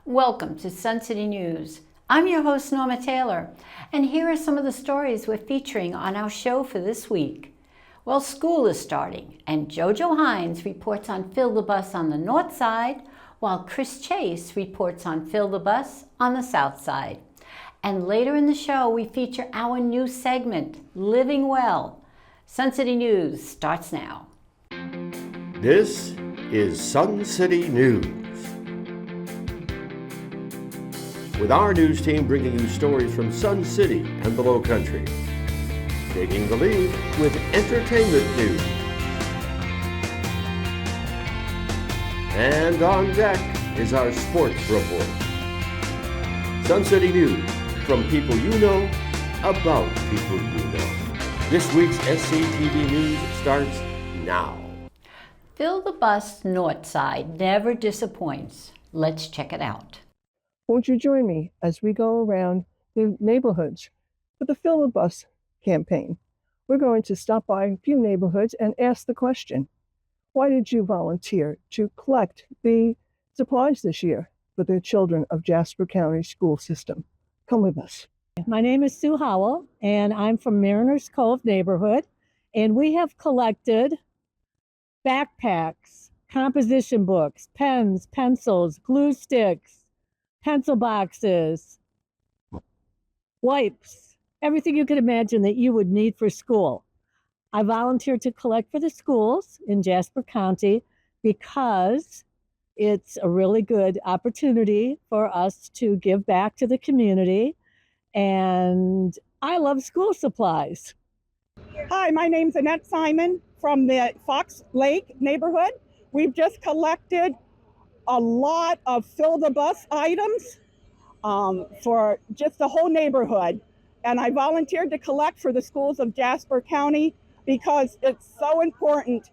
Welcome to Sun City News. I'm your host, Norma Taylor, and here are some of the stories we're featuring on our show for this week. Well, school is starting, and JoJo Hines reports on Fill the Bus on the north side, while Chris Chase reports on Fill the Bus on the south side. And later in the show, we feature our new segment, Living Well. Sun City News starts now. This is Sun City News, with our news team bringing you stories from Sun City and the Low Country, taking the lead with entertainment news. And on deck is our sports report. Sun City News, from people you know, about people you know. This week's SCTV News starts now. Fill the Bus north side never disappoints. Let's check it out. Won't you join me as we go around the neighborhoods for the Fill the Bus campaign? We're going to stop by a few neighborhoods and ask the question, why did you volunteer to collect the supplies this year for the children of Jasper County school system? Come with us. My name is Sue Howell, and I'm from Mariners Cove neighborhood, and we have collected backpacks, composition books, pens, pencils, glue sticks, pencil boxes, wipes, everything you could imagine that you would need for school. I volunteered to collect for the schools in Jasper County because it's a really good opportunity for us to give back to the community, and I love school supplies. Hi, my name's Annette Simon from the Fox Lake neighborhood. We've just collected a lot of Fill the Bus items for just the whole neighborhood. And I volunteered to collect for the schools of Jasper County because it's so important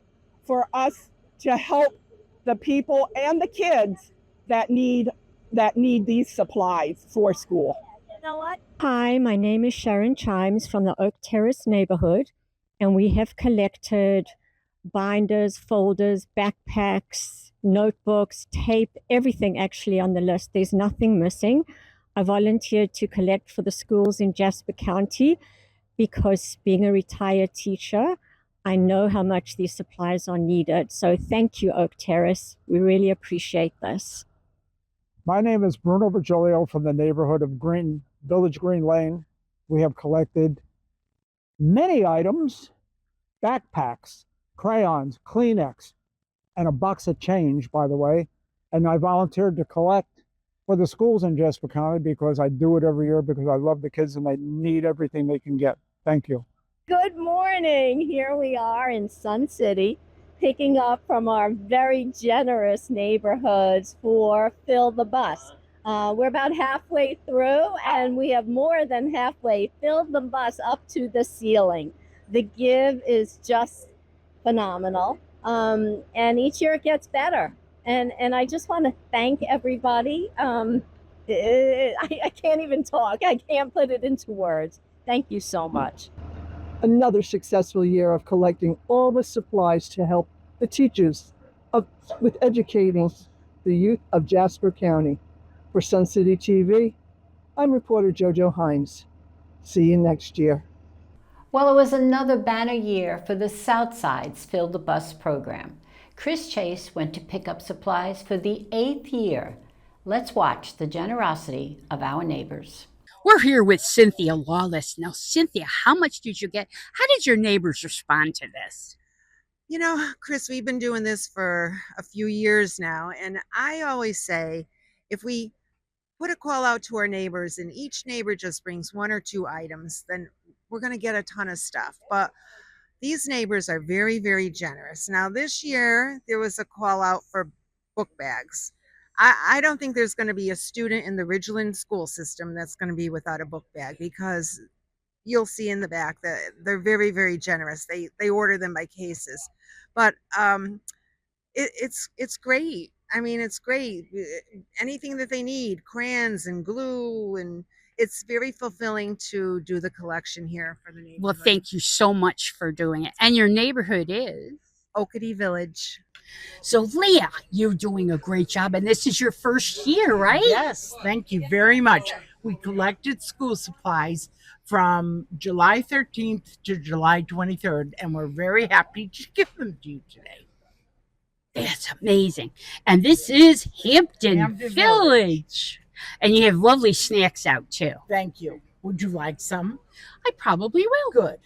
for us to help the people and the kids that need these supplies for school. You know what? Hi, my name is Sharon Chimes from the Oak Terrace neighborhood, and we have collected binders, folders, backpacks, notebooks, tape, everything actually on the list. There's nothing missing. I volunteered to collect for the schools in Jasper County because being a retired teacher, I know how much these supplies are needed. So thank you, Oak Terrace. We really appreciate this. My name is Bruno Virgilio from the neighborhood of Village Green Lane. We have collected many items, backpacks, crayons, Kleenex, and a box of change, by the way. And I volunteered to collect for the schools in Jasper County because I do it every year because I love the kids and they need everything they can get. Thank you. Good morning. Here we are in Sun City, picking up from our very generous neighborhoods for Fill the Bus. We're about halfway through, and we have more than halfway filled the bus up to the ceiling. The give is just phenomenal, and each year it gets better. And I just want to thank everybody. I can't even talk. I can't put it into words. Thank you so much. Another successful year of collecting all the supplies to help the teachers with educating the youth of Jasper County. For Sun City TV, I'm reporter JoJo Hines. See you next year. Well, it was another banner year for the Southside's Fill the Bus program. Chris Chase went to pick up supplies for the 8th year. Let's watch the generosity of our neighbors. We're here with Cynthia Lawless. Now, Cynthia, how much did you get? How did your neighbors respond to this? You know, Chris, we've been doing this for a few years now, and I always say if we put a call out to our neighbors and each neighbor just brings one or two items, then we're going to get a ton of stuff. But these neighbors are very, very generous. Now, this year, there was a call out for book bags. I don't think there's going to be a student in the Ridgeland school system that's going to be without a book bag, because you'll see in the back that they're very, very generous. They order them by cases. But it's great. I mean, it's great. Anything that they need, crayons and glue, and it's very fulfilling to do the collection here for the neighborhood. Well, thank you so much for doing it. And your neighborhood is? Oakity Village. So, Leah, you're doing a great job, and this is your first year, right? Yes, thank you very much. We collected school supplies from July 13th to July 23rd, and we're very happy to give them to you today. That's amazing. And this is Hampton, Hampton Village. And you have lovely snacks out, too. Thank you. Would you like some? I probably will. Good.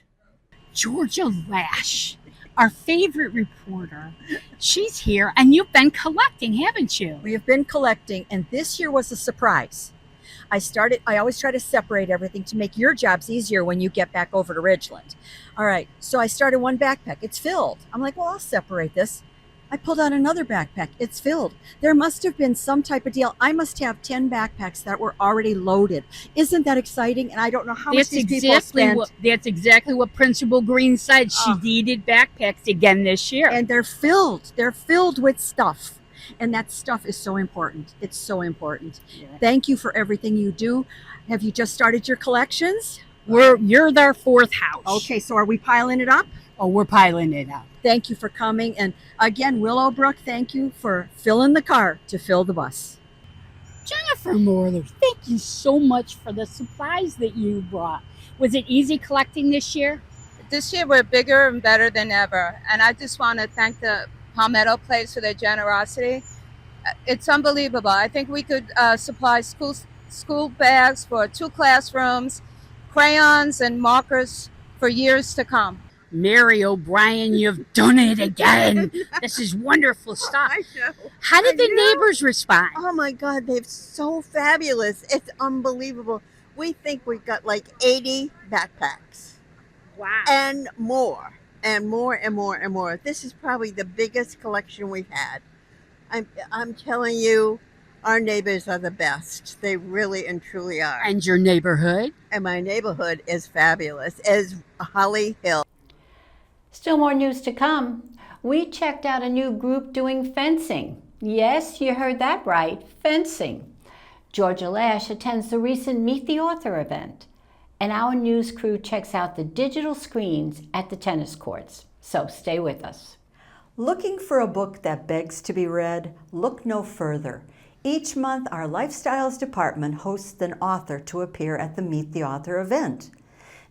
Georgia Lash, our favorite reporter. She's here, and you've been collecting, haven't you? We have been collecting, and this year was a surprise. I always try to separate everything to make your jobs easier when you get back over to Ridgeland. All right, so I started one backpack. It's filled. I'm like, well, I'll separate this. I pulled out another backpack. It's filled. There must have been some type of deal. I must have 10 backpacks that were already loaded. Isn't that exciting? And I don't know how much these people spent. That's exactly what Principal Green said. She needed backpacks again this year. And they're filled. They're filled with stuff. And that stuff is so important. It's so important. Yeah. Thank you for everything you do. Have you just started your collections? You're their fourth house. Okay, so are we piling it up? Oh, we're piling it up. Thank you for coming. And again, Willowbrook, thank you for filling the car to fill the bus. Jennifer Morler, thank you so much for the supplies that you brought. Was it easy collecting this year? This year we're bigger and better than ever. And I just want to thank the Palmetto Place for their generosity. It's unbelievable. I think we could supply school bags for 2 classrooms, crayons and markers for years to come. Mary O'Brien, you've done it again. This is wonderful stuff. I know. How did the neighbors respond? Oh my God, they're so fabulous. It's unbelievable. We think we've got like 80 backpacks. Wow. And more, and more, and more, and more. This is probably the biggest collection we've had. I'm telling you, our neighbors are the best. They really and truly are. And your neighborhood? And my neighborhood is fabulous, as Holly Hill. Still more news to come. We checked out a new group doing fencing. Yes, you heard that right, fencing. Georgia Lash attends the recent Meet the Author event, and our news crew checks out the digital screens at the tennis courts. So stay with us. Looking for a book that begs to be read? Look no further. Each month, our Lifestyles department hosts an author to appear at the Meet the Author event.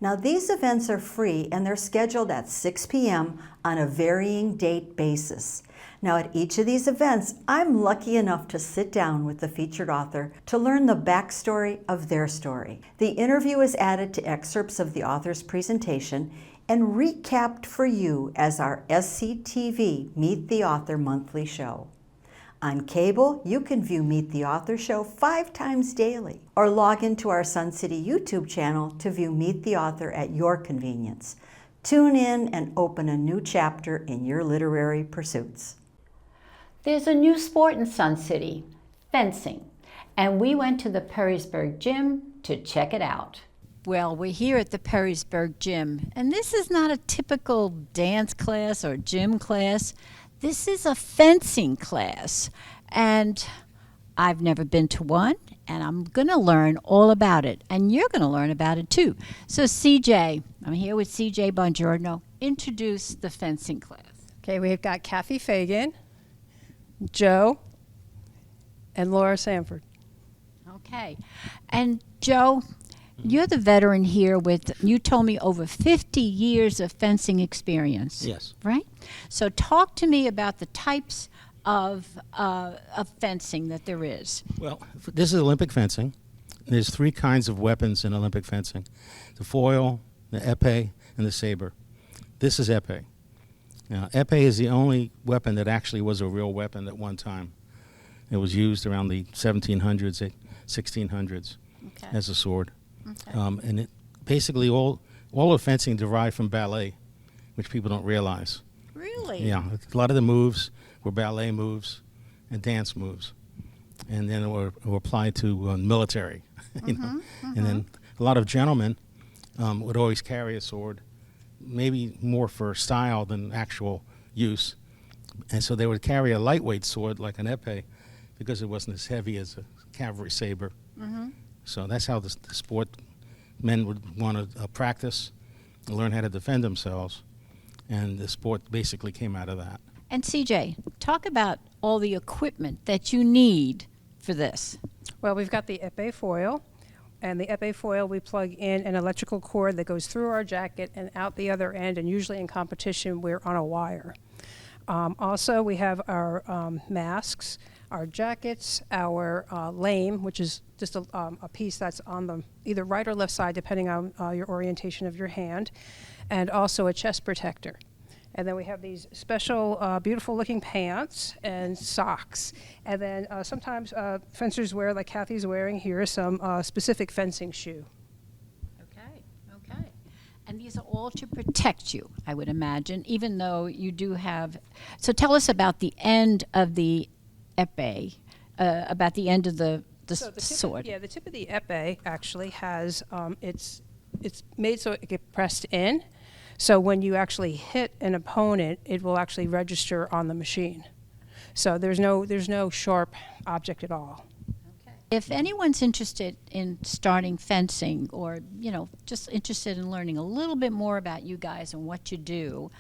Now, these events are free and they're scheduled at 6 p.m. on a varying date basis. Now, at each of these events, I'm lucky enough to sit down with the featured author to learn the backstory of their story. The interview is added to excerpts of the author's presentation and recapped for you as our SCTV Meet the Author monthly show. On cable, you can view Meet the Author show 5 times daily, or log into our Sun City YouTube channel to view Meet the Author at your convenience. Tune in and open a new chapter in your literary pursuits. There's a new sport in Sun City, fencing, and we went to the Perrysburg Gym to check it out. Well, we're here at the Perrysburg Gym, and this is not a typical dance class or gym class. This is a fencing class, and I've never been to one, and I'm going to learn all about it, and you're going to learn about it too. So CJ, I'm here with CJ Bongiorno. Introduce the fencing class. Okay, we've got Kathy Fagan, Joe, and Laura Sanford. Okay, and Joe, you're the veteran here with, you told me, over 50 years of fencing experience. Yes. Right? So talk to me about the types of fencing that there is. Well, this is Olympic fencing. There's 3 kinds of weapons in Olympic fencing: the foil, the épée, and the saber. This is épée. Now, épée is the only weapon that actually was a real weapon at one time. It was used around the 1700s, 1600s as a sword. Okay. And it basically all of fencing derived from ballet, which people don't realize. Really? Yeah, a lot of the moves were ballet moves and dance moves, and then were applied to military. you know, and then a lot of gentlemen would always carry a sword, maybe more for style than actual use, and so they would carry a lightweight sword like an épée because it wasn't as heavy as a cavalry saber. So that's how the sport men would want to practice and learn how to defend themselves, and the sport basically came out of that. And CJ, talk about all the equipment that you need for this. Well, we've got the epee foil, and the epee foil we plug in an electrical cord that goes through our jacket and out the other end, and usually in competition we're on a wire. Also, we have our masks, our jackets, our lame, which is just a piece that's on the either right or left side, depending on your orientation of your hand, and also a chest protector. And then we have these special, beautiful-looking pants and socks. And then sometimes fencers wear, like Kathy's wearing here, some specific fencing shoe. Okay. And these are all to protect you, I would imagine, even though you do have. So tell us about the end of the epee, about the end of the sword. The tip of the epee actually has it's made so it gets pressed in. So when you actually hit an opponent, it will actually register on the machine. So there's no sharp object at all. If anyone's interested in starting fencing, or just interested in learning a little bit more about you guys and what you do,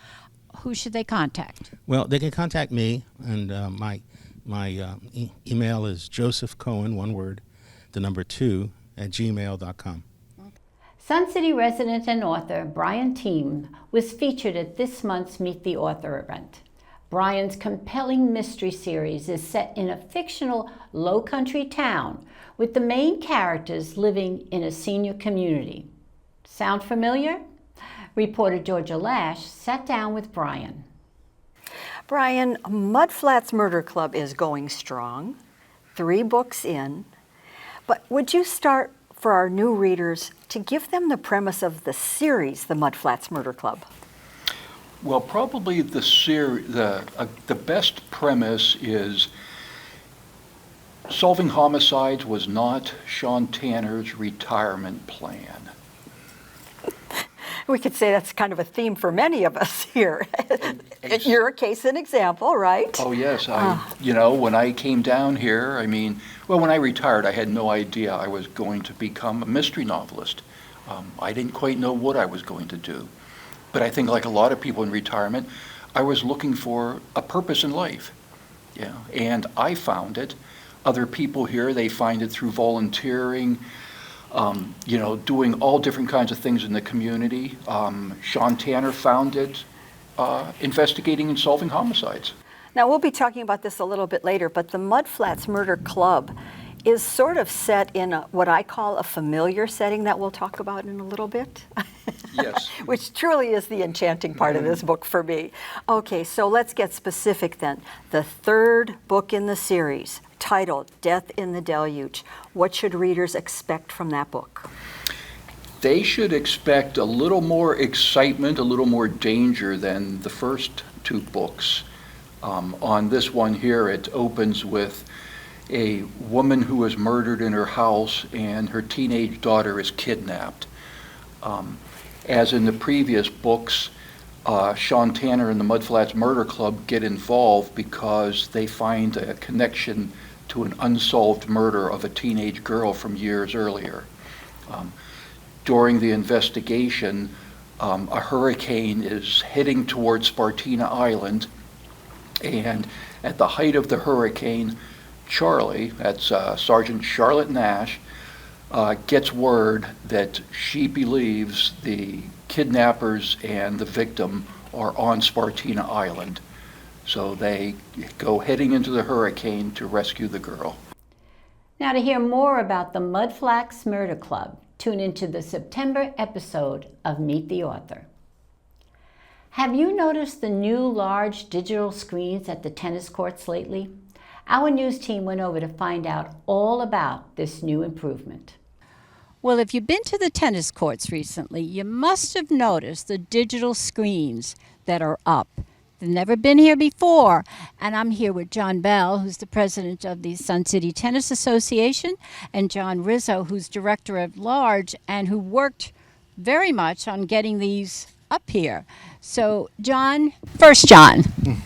who should they contact? Well, they can contact me, and my email is josephcohen, one word, the number 2 @gmail.com. Sun City resident and author Brian Thiem was featured at this month's Meet the Author event. Brian's compelling mystery series is set in a fictional low-country town with the main characters living in a senior community. Sound familiar? Reporter Georgia Lash sat down with Brian. Brian, Mud Flats Murder Club is going strong, 3 books in, but would you start for our new readers to give them the premise of the series, The Mud Flats Murder Club? Well, probably the best premise is solving homicides was not Sean Tanner's retirement plan. We could say that's kind of a theme for many of us here. You're a case in example, right? Oh, yes. When I came down here, when I retired, I had no idea I was going to become a mystery novelist. I didn't quite know what I was going to do. But I think, like a lot of people in retirement, I was looking for a purpose in life. Yeah, and I found it. Other people here, they find it through volunteering, doing all different kinds of things in the community. Sean Tanner found it investigating and solving homicides. Now, we'll be talking about this a little bit later, but the Mud Flats Murder Club is sort of set in what I call a familiar setting that we'll talk about in a little bit. Yes. Which truly is the enchanting part of this book for me. Okay, so let's get specific then. The 3rd book in the series, titled Death in the Deluge. What should readers expect from that book? They should expect a little more excitement, a little more danger than the first 2 books. On this one here, it opens with a woman who was murdered in her house and her teenage daughter is kidnapped. As in the previous books, Sean Tanner and the Mud Flats Murder Club get involved because they find a connection to an unsolved murder of a teenage girl from years earlier. During the investigation, a hurricane is heading towards Spartina Island, and at the height of the hurricane, Charlie, that's Sergeant Charlotte Nash, gets word that she believes the kidnappers and the victim are on Spartina Island. So they go heading into the hurricane to rescue the girl. Now, to hear more about the Mud Flats Murder Club, tune into the September episode of Meet the Author. Have you noticed the new large digital screens at the tennis courts lately? Our news team went over to find out all about this new improvement. Well, if you've been to the tennis courts recently, you must have noticed the digital screens that are up. They've never been here before, and I'm here with John Bell, who's the president of the Sun City Tennis Association, and John Rizzo, who's director at large and who worked very much on getting these up here. So, John,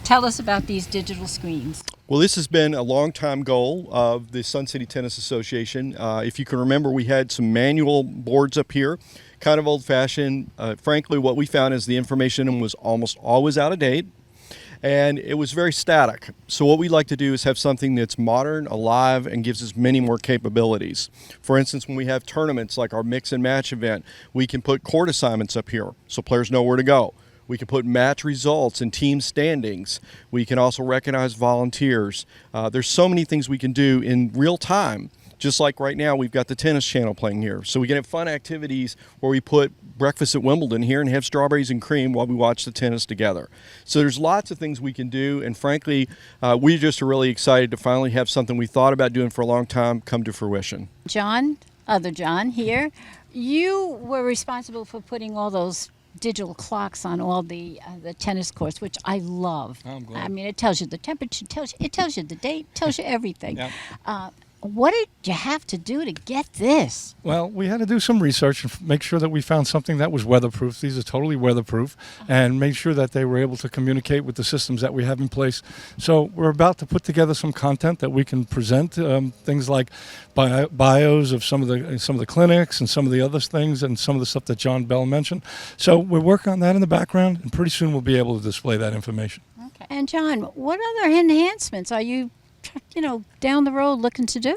tell us about these digital screens. Well, this has been a long-time goal of the Sun City Tennis Association. If you can remember, we had some manual boards up here, kind of old-fashioned. Frankly, what we found is the information was almost always out of date. and it was very static. So what we like to do is have something that's modern, alive, and gives us many more capabilities. For instance, when we have tournaments like our mix and match event, we can put court assignments up here so players know where to go. We can put match results and team standings. We can also recognize volunteers. There's so many things we can do in real time. Just like right now, we've got the tennis channel playing here. So we can have fun activities where we put breakfast at Wimbledon here and have strawberries and cream while we watch the tennis together. So there's lots of things we can do. And frankly, we just are really excited to finally have something we thought about doing for a long time come to fruition. John, other John here, you were responsible for putting all those digital clocks on all the tennis courts, which I love. I'm glad. I mean, it tells you the temperature, it tells you the date, tells you everything. Yeah. What did you have to do to get this? Well, we had to do some research and make sure that we found something that was weatherproof. These are totally weatherproof, and make sure that they were able to communicate with the systems that we have in place. So we're about to put together some content that we can present, things like bios of some of the clinics and some of the other things and some of the stuff that John Bell mentioned. So we're working on that in the background, and pretty soon we'll be able to display that information. Okay. And John, what other enhancements are you down the road looking to do?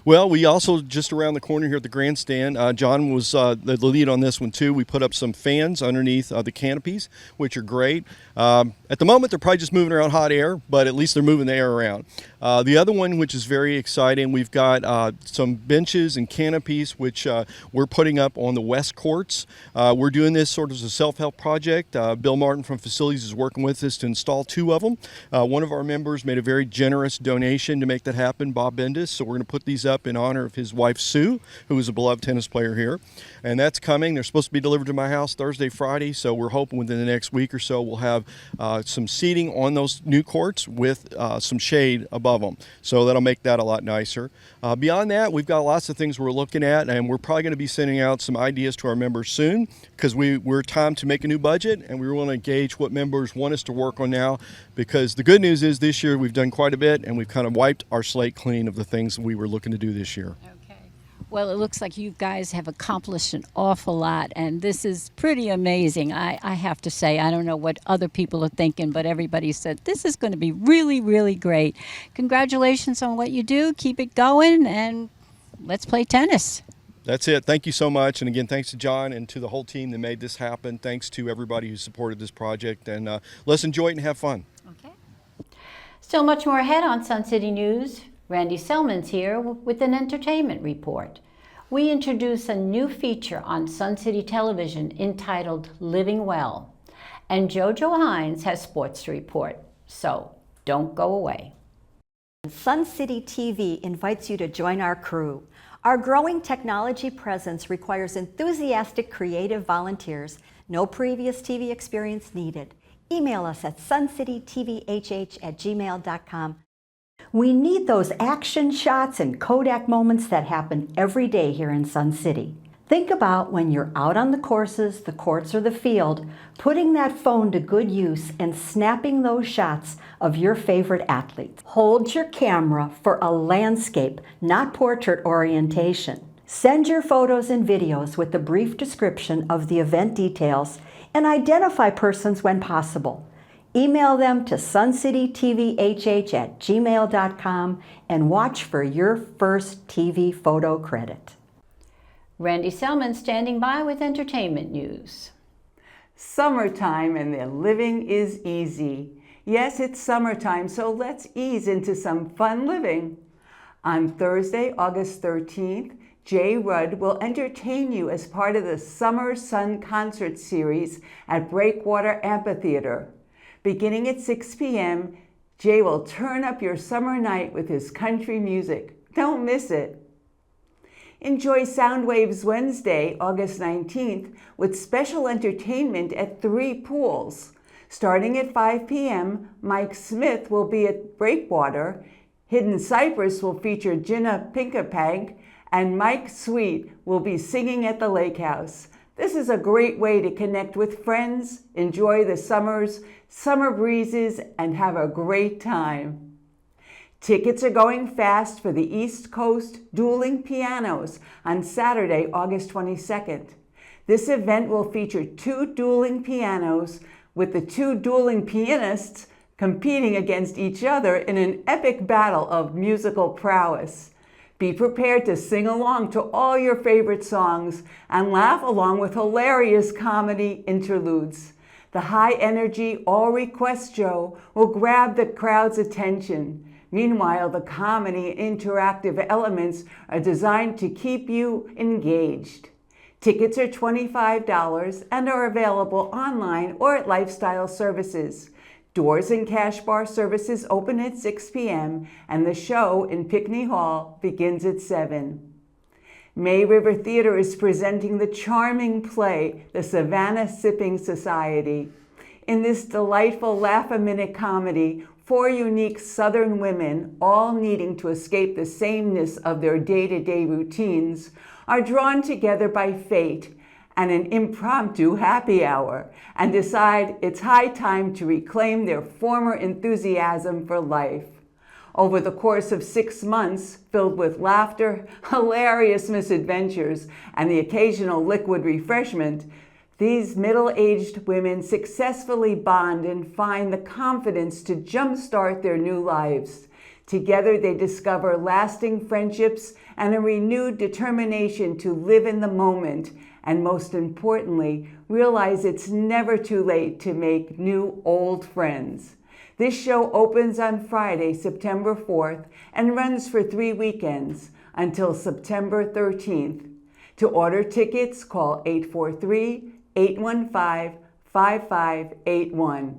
Well, we also, just around the corner here at the grandstand, John was the lead on this one too. We put up some fans underneath the canopies, which are great. At the moment, they're probably just moving around hot air, but at least they're moving the air around. The other one, which is very exciting, we've got some benches and canopies, which we're putting up on the west courts. We're doing this sort of as a self-help project. Bill Martin from Facilities is working with us to install 2 of them. One of our members made a very generous donation to make that happen, Bob Bendis, so we're going to put these up in honor of his wife Sue, who is a beloved tennis player here, and that's coming. They're supposed to be delivered to my house Thursday, Friday, so we're hoping within the next week or so we'll have some seating on those new courts with some shade above them, so that'll make that a lot nicer. Beyond that, we've got lots of things we're looking at, and we're probably going to be sending out some ideas to our members soon, because we're time to make a new budget, and we want to gauge what members want us to work on now, because the good news is this year we've done quite a bit, and we've kind of wiped our slate clean of the things we were looking to do this year. Well, it looks like you guys have accomplished an awful lot, and this is pretty amazing. I have to say, I don't know what other people are thinking, but everybody said this is going to be really, really great. Congratulations on what you do. Keep it going, and let's play tennis. That's it. Thank you so much. And again, thanks to John and to the whole team that made this happen. Thanks to everybody who supported this project. And let's enjoy it and have fun. Okay. Still much more ahead on Sun City News. Randy Selman's here with an entertainment report. We introduce a new feature on Sun City Television entitled Living Well. And JoJo Hines has sports to report. So don't go away. Sun City TV invites you to join our crew. Our growing technology presence requires enthusiastic, creative volunteers. No previous TV experience needed. Email us at suncitytvhh@gmail.com. We need those action shots and Kodak moments that happen every day here in Sun City. Think about when you're out on the courses, the courts, or the field, putting that phone to good use and snapping those shots of your favorite athletes. Hold your camera for a landscape, not portrait orientation. Send your photos and videos with a brief description of the event details and identify persons when possible. Email them to suncitytvhh@gmail.com and watch for your first TV photo credit. Randy Selman standing by with entertainment news. Summertime and the living is easy. Yes, it's summertime, so let's ease into some fun living. On Thursday, August 13th, Jay Rudd will entertain you as part of the Summer Sun Concert Series at Breakwater Amphitheater. Beginning at 6 p.m., Jay will turn up your summer night with his country music. Don't miss it. Enjoy Soundwaves Wednesday, August 19th, with special entertainment at 3 pools. Starting at 5 p.m., Mike Smith will be at Breakwater, Hidden Cypress will feature Jinna Pinkapag, and Mike Sweet will be singing at the Lake House. This is a great way to connect with friends, enjoy the summer breezes, and have a great time. Tickets are going fast for the East Coast Dueling Pianos on Saturday, August 22nd. This event will feature 2 dueling pianos with the 2 dueling pianists competing against each other in an epic battle of musical prowess. Be prepared to sing along to all your favorite songs and laugh along with hilarious comedy interludes. The high-energy, all-request show will grab the crowd's attention. Meanwhile, the comedy and interactive elements are designed to keep you engaged. Tickets are $25 and are available online or at Lifestyle Services. Doors and cash bar services open at 6 p.m. and the show in Pickney Hall begins at 7. May River Theater is presenting the charming play, The Savannah Sipping Society. In this delightful laugh-a-minute comedy, 4 unique Southern women, all needing to escape the sameness of their day-to-day routines, are drawn together by fate and an impromptu happy hour and decide it's high time to reclaim their former enthusiasm for life. Over the course of 6 months, filled with laughter, hilarious misadventures, and the occasional liquid refreshment, these middle-aged women successfully bond and find the confidence to jumpstart their new lives. Together they discover lasting friendships and a renewed determination to live in the moment, and most importantly, realize it's never too late to make new old friends. This show opens on Friday, September 4th, and runs for 3 weekends until September 13th. To order tickets, call 843-815-5581.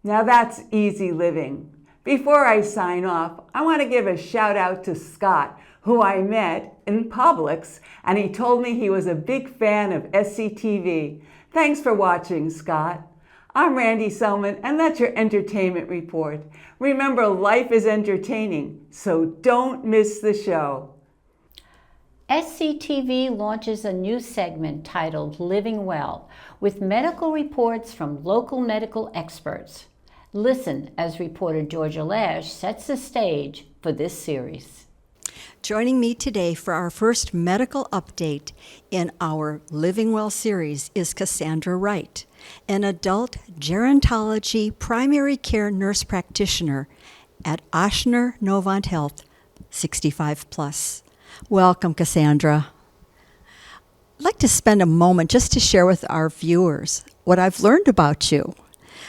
Now that's easy living. Before I sign off, I want to give a shout out to Scott, who I met in Publix, and he told me he was a big fan of SCTV. Thanks for watching, Scott. I'm Randy Selman, and that's your entertainment report. Remember, life is entertaining, so don't miss the show. SCTV launches a new segment titled Living Well, with medical reports from local medical experts. Listen as reporter Georgia Lash sets the stage for this series. Joining me today for our first medical update in our Living Well series is Cassandra Wright, an adult gerontology primary care nurse practitioner at Ochsner Novant Health, 65 plus. Welcome, Cassandra. I'd like to spend a moment just to share with our viewers what I've learned about you.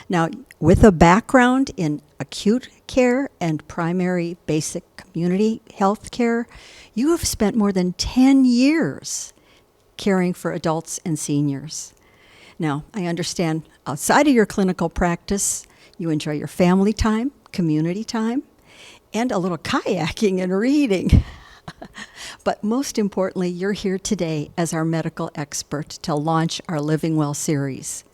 Now, with a background in acute care and primary basic community health care, you have spent more than 10 years caring for adults and seniors. Now, I understand outside of your clinical practice, you enjoy your family time, community time, and a little kayaking and reading. But most importantly, you're here today as our medical expert to launch our Living Well series.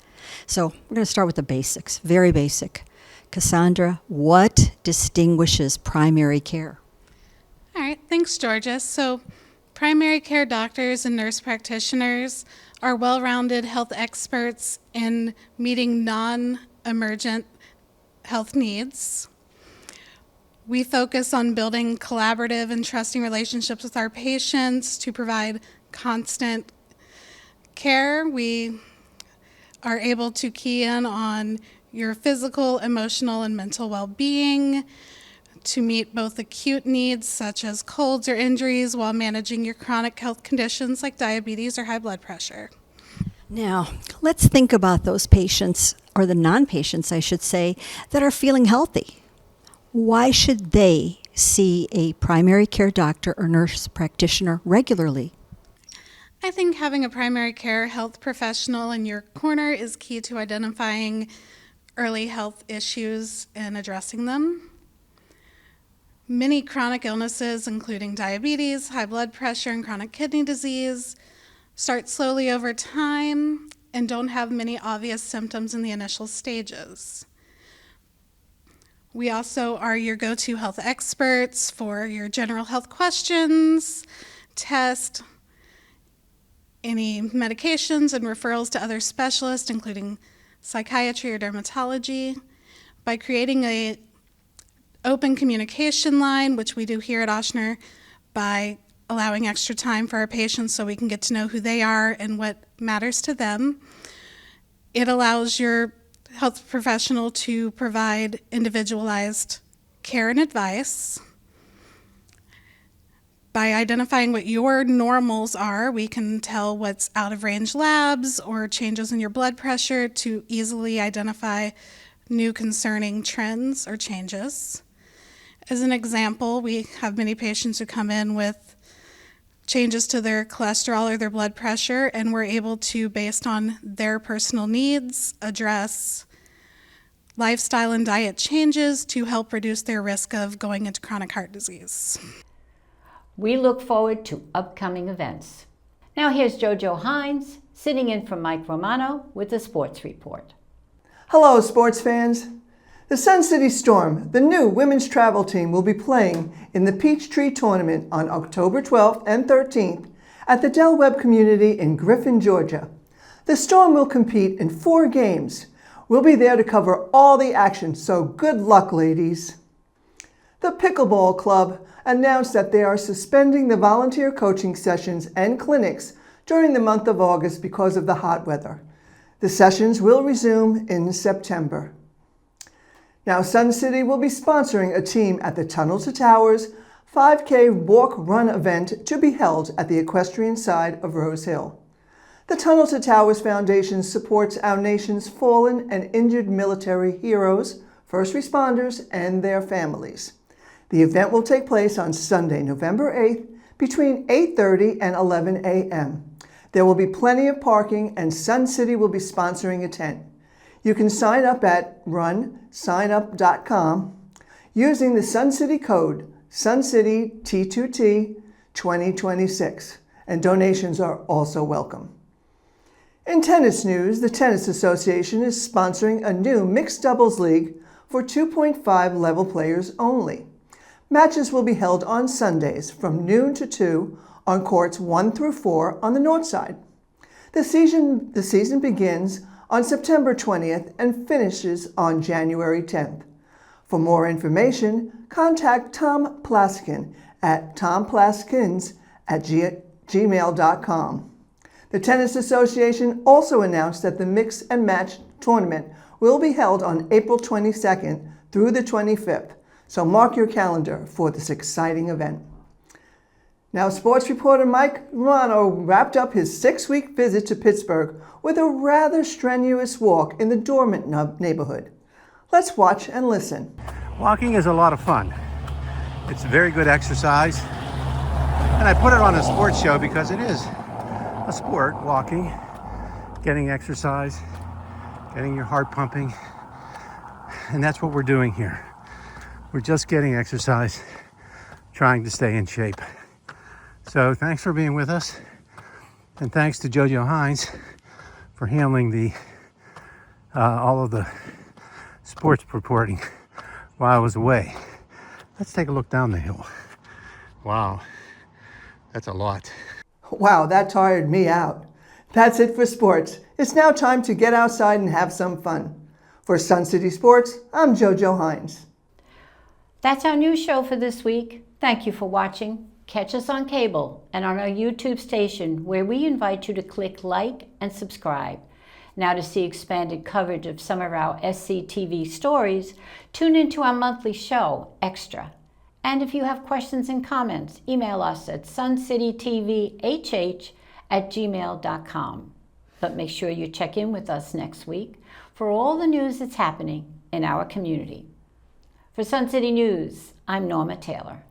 So we're going to start with the basics, very basic. Cassandra, what distinguishes primary care? All right, thanks, Georgia. So primary care doctors and nurse practitioners are well-rounded health experts in meeting non-emergent health needs. We focus on building collaborative and trusting relationships with our patients to provide constant care. We are able to key in on your physical, emotional, and mental well-being to meet both acute needs such as colds or injuries while managing your chronic health conditions like diabetes or high blood pressure. Now, let's think about those patients, or the non-patients, I should say, that are feeling healthy. Why should they see a primary care doctor or nurse practitioner regularly? I think having a primary care health professional in your corner is key to identifying early health issues and addressing them. Many chronic illnesses, including diabetes, high blood pressure, and chronic kidney disease, start slowly over time and don't have many obvious symptoms in the initial stages. We also are your go-to health experts for your general health questions, test, any medications and referrals to other specialists, including psychiatry or dermatology. By creating an open communication line, which we do here at Ochsner, by allowing extra time for our patients so we can get to know who they are and what matters to them, it allows your health professional to provide individualized care and advice. By identifying what your normals are, we can tell what's out of range labs or changes in your blood pressure to easily identify new concerning trends or changes. As an example, we have many patients who come in with changes to their cholesterol or their blood pressure, and we're able to, based on their personal needs, address lifestyle and diet changes to help reduce their risk of going into chronic heart disease. We look forward to upcoming events. Now here's JoJo Hines, sitting in for Mike Romano with the Sports Report. Hello, sports fans. The Sun City Storm, the new women's travel team, will be playing in the Peachtree Tournament on October 12th and 13th at the Del Webb Community in Griffin, Georgia. The Storm will compete in 4 games. We'll be there to cover all the action, so good luck, ladies. The Pickleball Club announced that they are suspending the volunteer coaching sessions and clinics during the month of August because of the hot weather. The sessions will resume in September. Now, Sun City will be sponsoring a team at the Tunnel to Towers 5K walk-run event to be held at the equestrian side of Rose Hill. The Tunnel to Towers Foundation supports our nation's fallen and injured military heroes, first responders, and their families. The event will take place on Sunday, November 8th, between 8:30 and 11 a.m. There will be plenty of parking, and Sun City will be sponsoring a tent. You can sign up at runsignup.com using the Sun City code SunCityT2T2026, and donations are also welcome. In tennis news, the Tennis Association is sponsoring a new mixed doubles league for 2.5 level players only. Matches will be held on Sundays from noon to 2 on courts 1 through 4 on the north side. The season begins on September 20th and finishes on January 10th. For more information, contact Tom Plaskin at tomplaskins@gmail.com. The Tennis Association also announced that the Mix and Match tournament will be held on April 22nd through the 25th, so mark your calendar for this exciting event. Now, sports reporter Mike Romano wrapped up his 6-week visit to Pittsburgh with a rather strenuous walk in the Dormant neighborhood. Let's watch and listen. Walking is a lot of fun. It's very good exercise. And I put it on a sports show because it is a sport, walking, getting exercise, getting your heart pumping. And that's what we're doing here. We're just getting exercise, trying to stay in shape. So thanks for being with us, and thanks to JoJo Hines for handling all of the sports reporting while I was away. Let's take a look down the hill. Wow, that's a lot. Wow, that tired me out. That's it for sports. It's now time to get outside and have some fun. For Sun City Sports, I'm JoJo Hines. That's our news show for this week. Thank you for watching. Catch us on cable and on our YouTube station, where we invite you to click like and subscribe. Now, to see expanded coverage of some of our SCTV stories, tune into our monthly show, Extra. And if you have questions and comments, email us at suncitytvhh@gmail.com. But make sure you check in with us next week for all the news that's happening in our community. For Sun City News, I'm Norma Taylor.